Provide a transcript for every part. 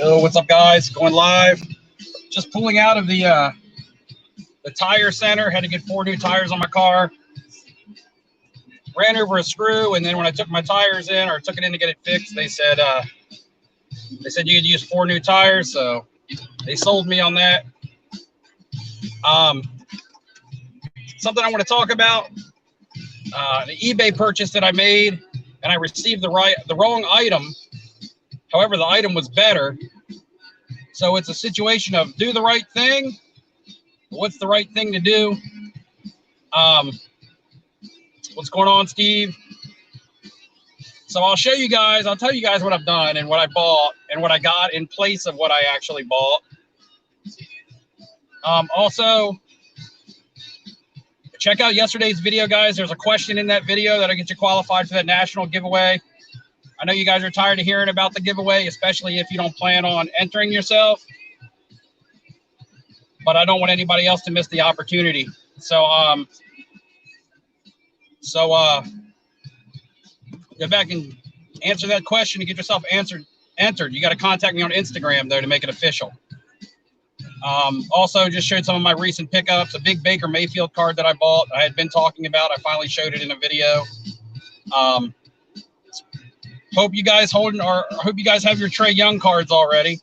Yo, what's up, guys? Going live. Just pulling out of the tire center. Had to get 4 new tires on my car. Ran over a screw, and then when I took my tires in, or took it in to get it fixed, they said you could use 4 new tires. So they sold me on that. Something I want to talk about: the eBay purchase that I made, and I received the wrong item. However, the item was better. So it's a situation of do the right thing. What's the right thing to do? What's going on, Steve? So I'll show you guys. I'll tell you guys what I've done and what I bought and what I got in place of what I actually bought. Also, check out yesterday's video, guys. There's a question in that video that'll get you qualified for that national giveaway. I know you guys are tired of hearing about the giveaway, especially if you don't plan on entering yourself. But I don't want anybody else to miss the opportunity. So go back and answer that question to get yourself entered. You got to contact me on Instagram, though, to make it official. Also, just showed some of my recent pickups. A big Baker Mayfield card that I bought. I had been talking about. I finally showed it in a video. Hope you guys hope you guys have your Trae Young cards already.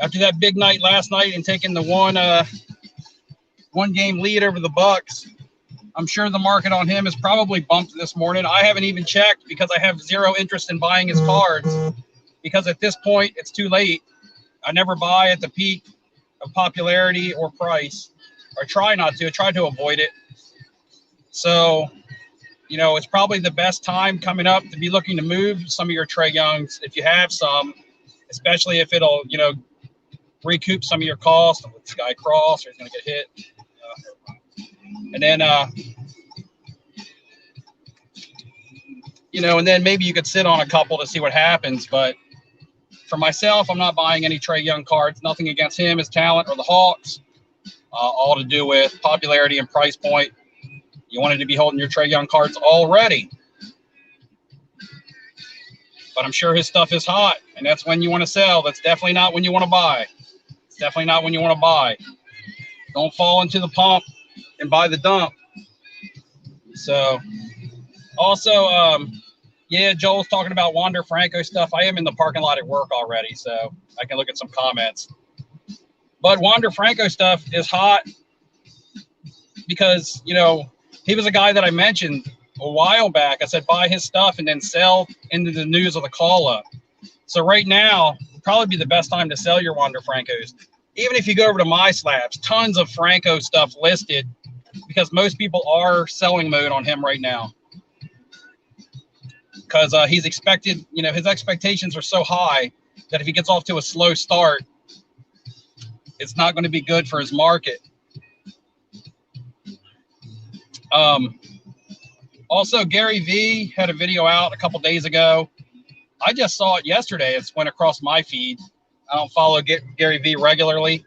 After that big night last night and taking the one game lead over the Bucks, I'm sure the market on him is probably bumped this morning. I haven't even checked because I have zero interest in buying his cards, because at this point it's too late. I never buy at the peak of popularity or price, or try not to. I try to avoid it. So, you know, it's probably the best time coming up to be looking to move some of your Trae Youngs if you have some, especially if it'll, you know, recoup some of your costs. This guy cross, or he's going to get hit. And then, you know, and then maybe you could sit on a couple to see what happens. But for myself, I'm not buying any Trae Young cards. Nothing against him, his talent, or the Hawks. All to do with popularity and price point. You wanted to be holding your Trae Young cards already. But I'm sure his stuff is hot, and that's when you want to sell. That's definitely not when you want to buy. It's definitely not when you want to buy. Don't fall into the pump and buy the dump. So, also, yeah, Joel's talking about Wander Franco stuff. I am in the parking lot at work already, so I can look at some comments. But Wander Franco stuff is hot because, you know, he was a guy that I mentioned a while back. I said buy his stuff and then sell into the news of the call-up. So right now would probably be the best time to sell your Wander Francos. Even if you go over to MySlabs, tons of Franco stuff listed, because most people are selling mode on him right now. Because he's expected, you know, his expectations are so high that if he gets off to a slow start, it's not going to be good for his market. Also, Gary Vee had a video out a couple days ago. I just saw it yesterday. It went across my feed. I don't follow Gary Vee regularly.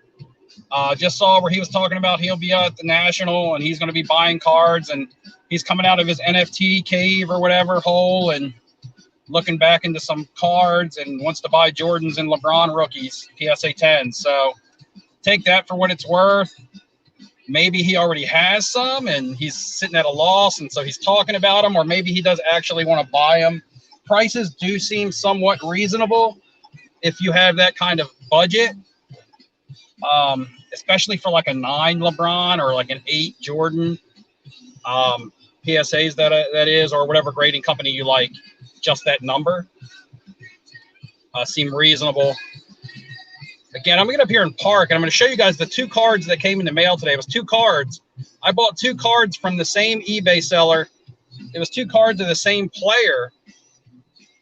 Just saw where he was talking about he'll be at the National and he's going to be buying cards, and he's coming out of his NFT cave or whatever hole and looking back into some cards and wants to buy Jordans and LeBron rookies, PSA 10. So take that for what it's worth. Maybe he already has some and he's sitting at a loss, and so he's talking about them, or maybe he does actually want to buy them. Prices do seem somewhat reasonable if you have that kind of budget, especially for like a 9 LeBron or like an 8 Jordan PSAs that is, or whatever grading company you like. Just that number seem reasonable. Again, I'm going to get up here and park, and I'm going to show you guys the 2 cards that came in the mail today. It was 2 cards. I bought 2 cards from the same eBay seller. It was 2 cards of the same player.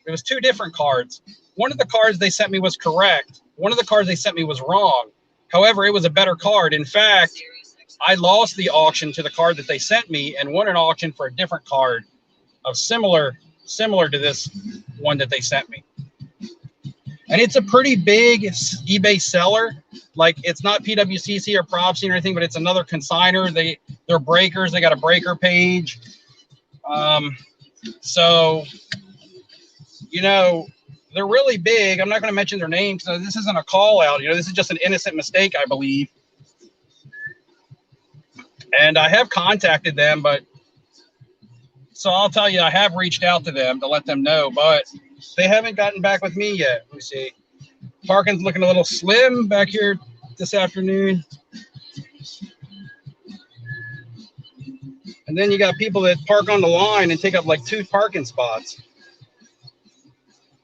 It was 2 different cards. One of the cards they sent me was correct. One of the cards they sent me was wrong. However, it was a better card. In fact, I lost the auction to the card that they sent me and won an auction for a different card of similar to this one that they sent me. And it's a pretty big eBay seller. Like, it's not PWCC or Propsy or anything, but it's another consigner. They're breakers. They got a breaker page. So, you know, They're really big. I'm not going to mention their names. So this isn't a call out. You know, this is just an innocent mistake, I believe. And I have contacted them, but so I'll tell you, I have reached out to them to let them know, but they haven't gotten back with me yet. Let me see. Parking's looking a little slim back here this afternoon. And then you got people that park on the line and take up like 2 parking spots.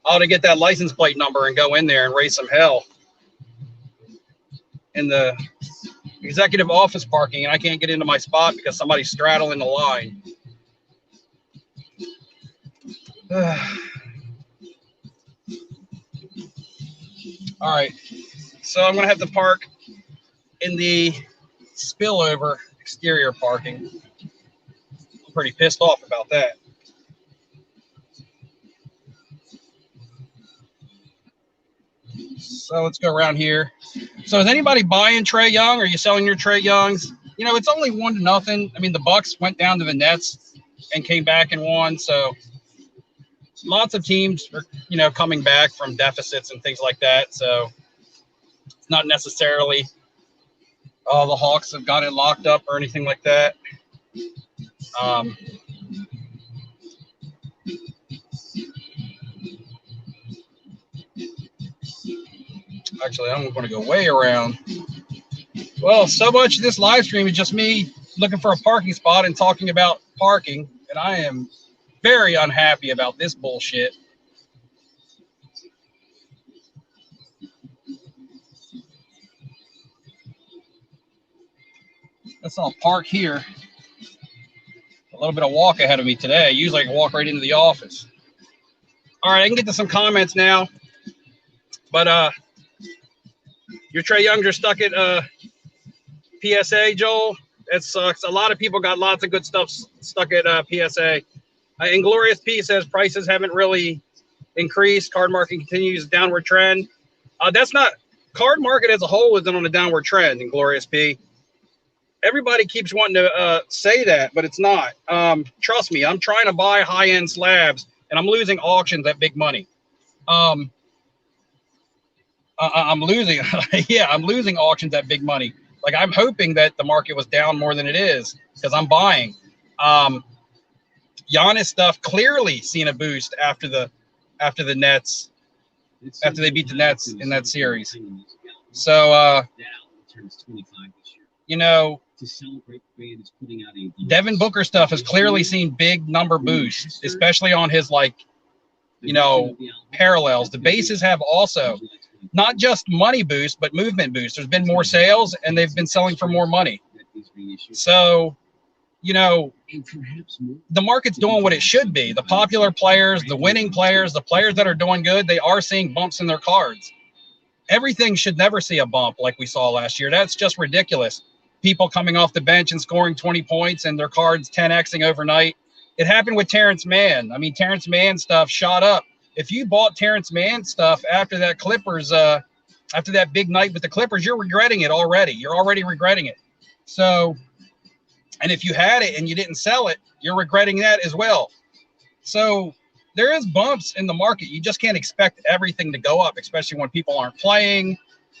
I ought to get that license plate number and go in there and raise some hell in the executive office parking, and I can't get into my spot because somebody's straddling the line. All right, so I'm gonna have to park in the spillover exterior parking. I'm pretty pissed off about that. So let's go around here. So is anybody buying Trae Young? Are you selling your Trae Youngs? You know, it's only 1-0. I mean, the Bucks went down to the Nets and came back and won. So lots of teams are, you know, coming back from deficits and things like that. So it's not necessarily the Hawks have got it locked up or anything like that. Actually, I'm going to go way around. Well, so much of this live stream is just me looking for a parking spot and talking about parking, and I am very unhappy about this bullshit. Let's all park here. A little bit of walk ahead of me today. Usually I can walk right into the office. All right, I can get to some comments now. But your Trae Youngs are stuck at PSA, Joel. It sucks. A lot of people got lots of good stuff stuck at PSA. Inglorious P says prices haven't really increased. Card market continues downward trend. That's not card market as a whole isn't on a downward trend. Inglorious P. Everybody keeps wanting to say that, but it's not. Trust me, I'm trying to buy high-end slabs, and I'm losing auctions at big money. I'm losing. Yeah, I'm losing auctions at big money. Like, I'm hoping that the market was down more than it is because I'm buying. Giannis stuff clearly seen a boost after the Nets, after they beat the Nets in that series. So, you know, Devin Booker stuff has clearly seen big number boosts, especially on his, like, you know, parallels. The bases have also not just money boost, but movement boost. There's been more sales, and they've been selling for more money. So, you know, the market's doing what it should be. The popular players, the winning players, the players that are doing good, they are seeing bumps in their cards. Everything should never see a bump like we saw last year. That's just ridiculous. People coming off the bench and scoring 20 points and their cards 10xing overnight. It happened with Terrence Mann. I mean, Terrence Mann stuff shot up. If you bought Terrence Mann stuff after that Clippers, after that big night with the Clippers, you're regretting it already. You're already regretting it. So, and if you had it and you didn't sell it, you're regretting that as well. So there is bumps in the market. You just can't expect everything to go up, especially when people aren't playing,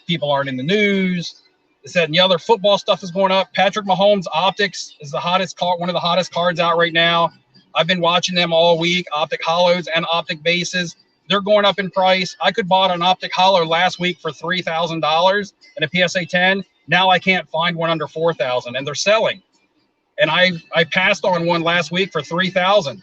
people aren't in the news. This, that, and the other. Football stuff is going up. Patrick Mahomes optics is the hottest card, one of the hottest cards out right now. I've been watching them all week. Optic hollows and optic bases, they're going up in price. I could bought an optic hollow last week for $3,000 and a PSA 10. Now I can't find one under $4,000, and they're selling. And I passed on one last week for $3,000,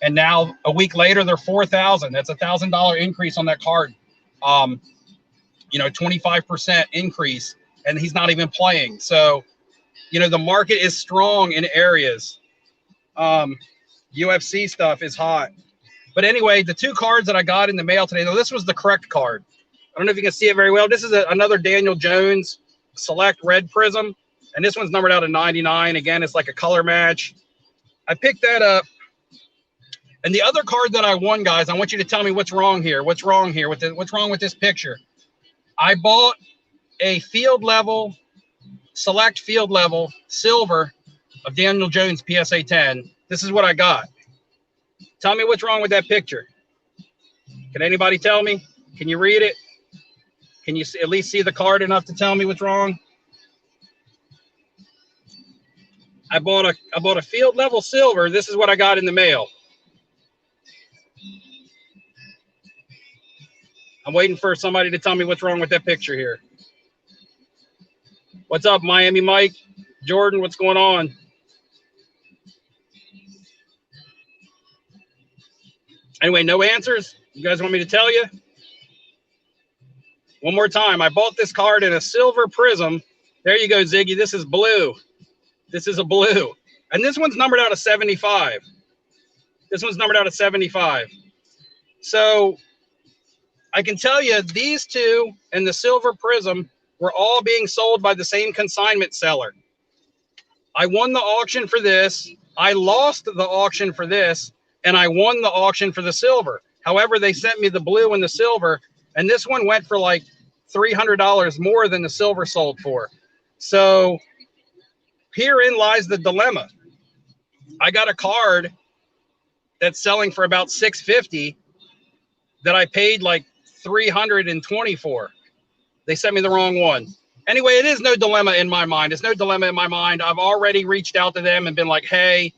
and now a week later they're $4,000. That's $1,000 increase on that card. You know, 25% increase, and he's not even playing. So, you know, the market is strong in areas. UFC stuff is hot. But anyway, the 2 cards that I got in the mail today, though, this was the correct card. I don't know if you can see it very well. This is another Daniel Jones Select Red Prism, and this one's numbered out of 99. Again, it's like a color match. I picked that up. And the other card that I won, guys, I want you to tell me what's wrong here. What's wrong here? What's wrong with this picture? I bought a field level, select field level, silver of Daniel Jones PSA 10. This is what I got. Tell me what's wrong with that picture. Can anybody tell me? Can you read it? Can you at least see the card enough to tell me what's wrong? I bought a field level silver. This is what I got in the mail. I'm waiting for somebody to tell me what's wrong with that picture here. What's up, Miami Mike? Jordan, what's going on? Anyway, no answers? You guys want me to tell you? One more time. I bought this card in a silver prism. There you go, Ziggy. This is blue. This is a blue. And this one's numbered out of 75. This one's numbered out of 75. So I can tell you these two and the silver prism were all being sold by the same consignment seller. I won the auction for this. I lost the auction for this. And I won the auction for the silver. However, they sent me the blue and the silver. And this one went for like $300 more than the silver sold for. So herein lies the dilemma. I got a card that's selling for about $650 that I paid like $320 for. They sent me the wrong one. Anyway, it is no dilemma in my mind. It's no dilemma in my mind. I've already reached out to them and been like, hey,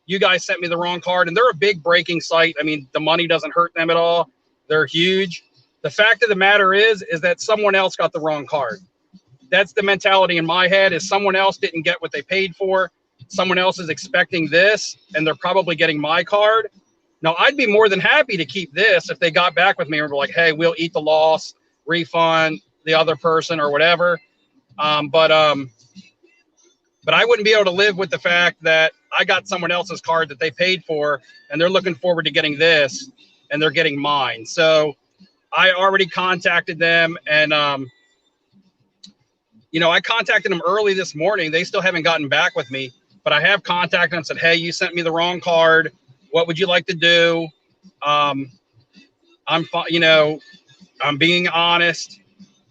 you guys sent me the wrong card. And they're a big breaking site. I mean, the money doesn't hurt them at all. They're huge. The fact of the matter is that someone else got the wrong card. That's the mentality in my head, is someone else didn't get what they paid for. Someone else is expecting this, and they're probably getting my card. Now, I'd be more than happy to keep this if they got back with me and were like, hey, we'll eat the loss, refund the other person or whatever. But I wouldn't be able to live with the fact that I got someone else's card that they paid for, and they're looking forward to getting this, and they're getting mine. So I already contacted them, and I contacted them early this morning. They still haven't gotten back with me, but I have contacted them and said, hey, you sent me the wrong card. What would you like to do? I'm being honest.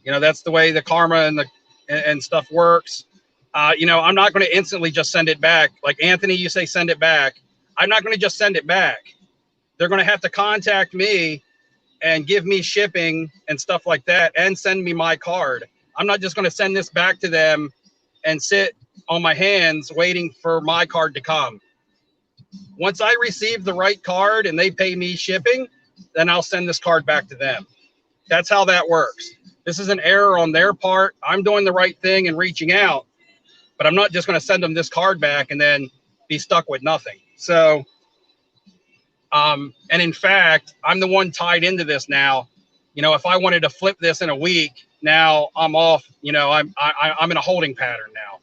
That's the way the karma and stuff works. I'm not going to instantly just send it back. Like Anthony, you say send it back. I'm not going to just send it back. They're going to have to contact me and give me shipping and stuff like that and send me my card. I'm not just going to send this back to them and sit on my hands waiting for my card to come. Once I receive the right card and they pay me shipping, then I'll send this card back to them. That's how that works. This is an error on their part. I'm doing the right thing and reaching out, but I'm not just going to send them this card back and then be stuck with nothing. So, and in fact, I'm the one tied into this now. If I wanted to flip this in a week, now I'm off. I'm in a holding pattern now.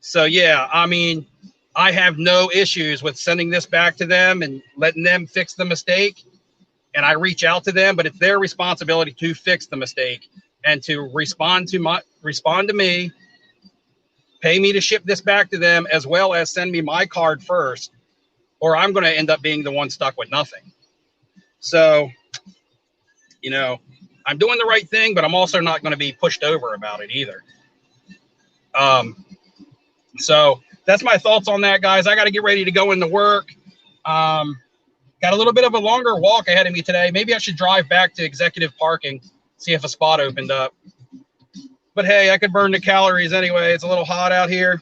So yeah, I mean, I have no issues with sending this back to them and letting them fix the mistake. And I reach out to them, but it's their responsibility to fix the mistake and to respond to me, pay me to ship this back to them, as well as send me my card first, or I'm going to end up being the one stuck with nothing. So, I'm doing the right thing, but I'm also not going to be pushed over about it either. So that's my thoughts on that, guys. I got to get ready to go into work. Got a little bit of a longer walk ahead of me today. Maybe I should drive back to executive parking, see if a spot opened up. But hey, I could burn the calories anyway. It's a little hot out here.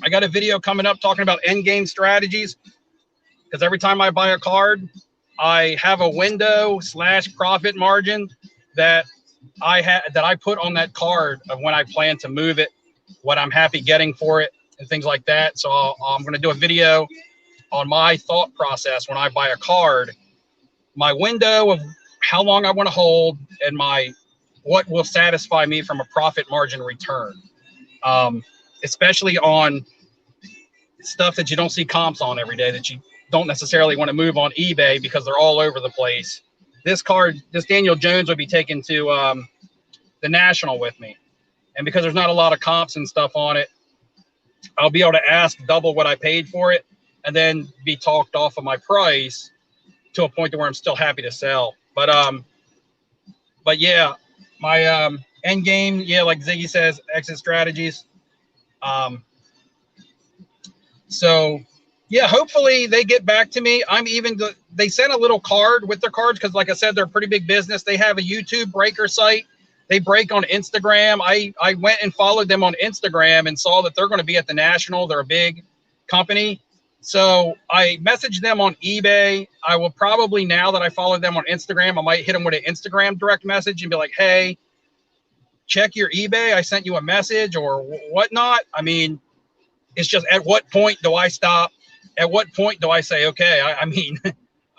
I got a video coming up talking about end game strategies, because every time I buy a card, I have a window / profit margin that I put on that card of when I plan to move it, what I'm happy getting for it, and things like that. So I'm going to do a video on my thought process when I buy a card, my window of how long I want to hold, and what will satisfy me from a profit margin return, especially on stuff that you don't see comps on every day, that you don't necessarily want to move on eBay because they're all over the place. This Daniel Jones would be taken to the National with me. And because there's not a lot of comps and stuff on it, I'll be able to ask double what I paid for it and then be talked off of my price to a point to where I'm still happy to sell. But yeah, my end game, yeah, like Ziggy says, exit strategies. So Yeah, hopefully they get back to me. They sent a little card with their cards because, like I said, they're a pretty big business. They have a YouTube breaker site. They break on Instagram. I went and followed them on Instagram and saw that they're going to be at the National. They're a big company. So I messaged them on eBay. I will probably, now that I follow them on Instagram, I might hit them with an Instagram direct message and be like, hey, check your eBay. I sent you a message or whatnot. I mean, it's just, at what point do I stop? At what point do I say, okay, I mean,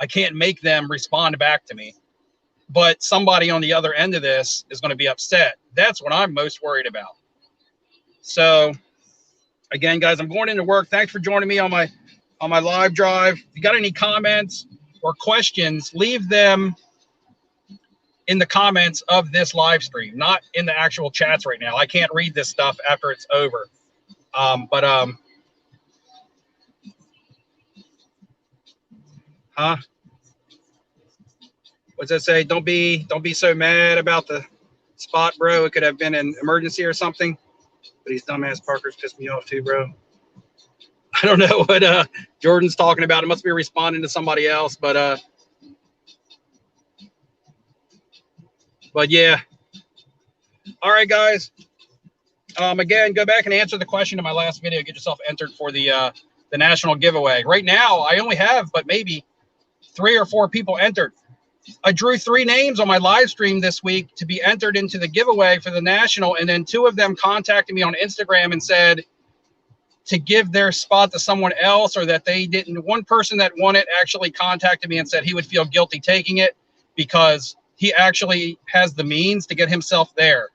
I can't make them respond back to me, but somebody on the other end of this is going to be upset. That's what I'm most worried about. So again, guys, I'm going into work. Thanks for joining me on my live drive. If you got any comments or questions, leave them in the comments of this live stream, not in the actual chats right now. I can't read this stuff after it's over. What's that say? Don't be so mad about the spot, bro. It could have been an emergency or something. But these dumbass Parkers pissed me off too, bro. I don't know what Jordan's talking about. It must be responding to somebody else, but yeah. All right, guys. Again, go back and answer the question in my last video. Get yourself entered for the national giveaway. Right now, I only have but maybe 3 or 4 people entered. I drew 3 names on my live stream this week to be entered into the giveaway for the national, and then 2 of them contacted me on Instagram and said to give their spot to someone else, or that they didn't. One person that won it actually contacted me and said he would feel guilty taking it because he actually has the means to get himself there.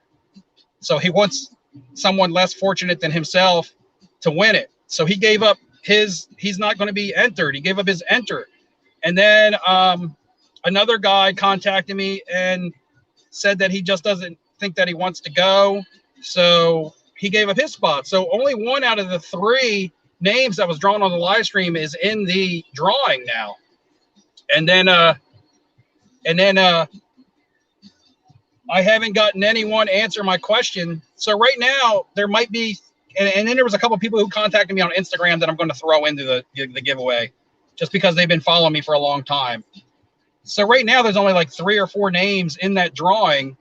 So he wants someone less fortunate than himself to win it. So he gave up he's not going to be entered. He gave up his enter. And then another guy contacted me and said that he just doesn't think that he wants to go. So he gave up his spot. So only 1 out of the 3 names that was drawn on the live stream is in the drawing now. And then I haven't gotten anyone answer my question. So right now there might be, and then there was a couple of people who contacted me on Instagram that I'm going to throw into the giveaway just because they've been following me for a long time. So right now there's only like 3 or 4 names in that drawing,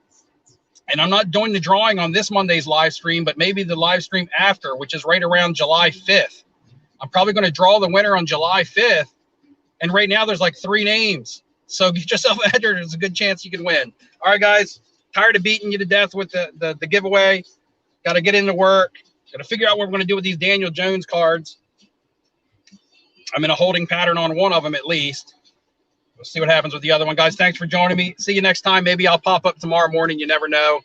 and I'm not doing the drawing on this Monday's live stream, but maybe the live stream after, which is right around July 5th. I'm probably going to draw the winner on July 5th. And right now there's like 3 names. So get yourself entered. There's a good chance you can win. All right, guys, tired of beating you to death with the giveaway. Got to get into work. Got to figure out what we're going to do with these Daniel Jones cards. I'm in a holding pattern on one of them at least. We'll see what happens with the other one. Guys, thanks for joining me. See you next time. Maybe I'll pop up tomorrow morning. You never know.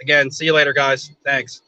Again, see you later, guys. Thanks.